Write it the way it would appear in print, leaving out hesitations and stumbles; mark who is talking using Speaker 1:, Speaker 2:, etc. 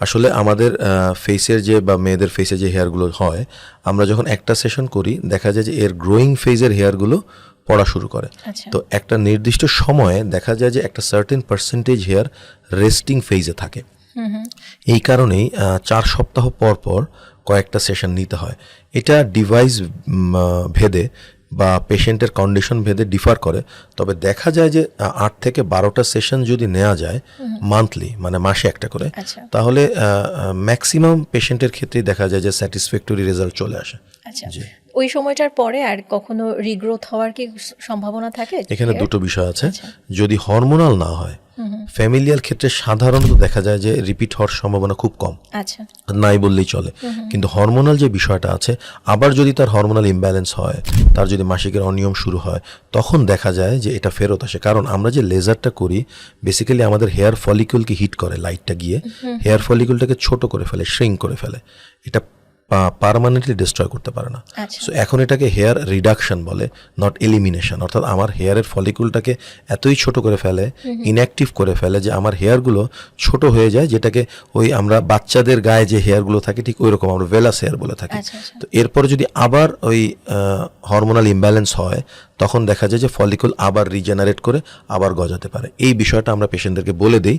Speaker 1: আসলে আমাদের ফেসের যে বা মেয়েদের ফেসে যে হেয়ারগুলো হয়, আমরা যখন একটা সেশন করি দেখা যায় যে এর গ্রোয়িং ফেজের হেয়ারগুলো পড়া শুরু করে।
Speaker 2: আচ্ছা।
Speaker 1: তো একটা নির্দিষ্ট সময়ে দেখা যায় যে একটা সার্টেন পার্সেন্টেজ হেয়ার রেস্টিং ফেজে থাকে। এই কারণেই 4 সপ্তাহ পর পর কয়েকটা সেশন নিতে হয়। এটা ডিভাইস ভেদে বা পেশেন্টের কন্ডিশন ভেদে ডিফার করে। তবে দেখা যায় যে 8 থেকে 12টা সেশন যদি নেওয়া যায় মান্থলি, মানে মাসে একটা করে,
Speaker 2: আচ্ছা।
Speaker 1: তাহলে ম্যাক্সিমাম পেশেন্টের ক্ষেত্রেই দেখা যায় যে স্যাটিসফ্যাক্টরি রেজাল্ট চলে আসে।
Speaker 2: আচ্ছা,
Speaker 1: জি।
Speaker 2: ওই সময়টার পরে আর কখনো রিগ্রোথ হওয়ার কি সম্ভাবনা থাকে?
Speaker 1: এখানে
Speaker 2: hair?
Speaker 1: দুটো বিষয় আছে।
Speaker 2: আচ্ছা।
Speaker 1: যদি হরমোনাল না হয়, ফ্যামিলিয়াল ক্ষেত্রে সাধারণত দেখা যায় যে রিপিট হওয়ার সম্ভাবনা খুব কম,
Speaker 2: আচ্ছা।
Speaker 1: নাই বললেই চলে। কিন্তু হরমোনাল যে বিষয়টা আছে, আবার যদি তার হরমোনাল ইমব্যালেন্স হয়, তার যদি মাসিকের অনিয়ম শুরু হয়, তখন দেখা যায় যে এটা ফেরত আসে। কারণ আমরা যে লেজারটা করি বেসিক্যালি আমাদের হেয়ার ফলিকুলকে হিট করে, লাইটটা গিয়ে হেয়ার ফলিকুলটাকে ছোট করে ফেলে, শ্রিঙ্ক করে ফেলে। এটা পার্মানেন্টলি ডিস্ট্রয় করতে পারে না।
Speaker 2: আচ্ছা।
Speaker 1: সো এখন এটাকে হেয়ার রিডাকশন বলে, নট এলিমিনেশন। অর্থাৎ আমার হেয়ারের ফলিকুলটাকে এতই ছোট করে ফেলে, ইনঅ্যাক্টিভ করে ফেলে যে আমার হেয়ারগুলো ছোট হয়ে যায়, যেটাকে ওই আমরা বাচ্চাদের গায়ে যে হেয়ারগুলো থাকে ঠিক ওই রকম আমরা ভেলাস হেয়ার বলে থাকি।
Speaker 2: আচ্ছা, আচ্ছা।
Speaker 1: তো এরপরে যদি আবার ওই হরমোনাল ইমব্যালেন্স হয়, তখন দেখা যায় যে ফলিকুল আবার রিজেনারেট করে আবার গজাতে পারে। এই বিষয়টা আমরা পেশেন্টদেরকে বলে দিই।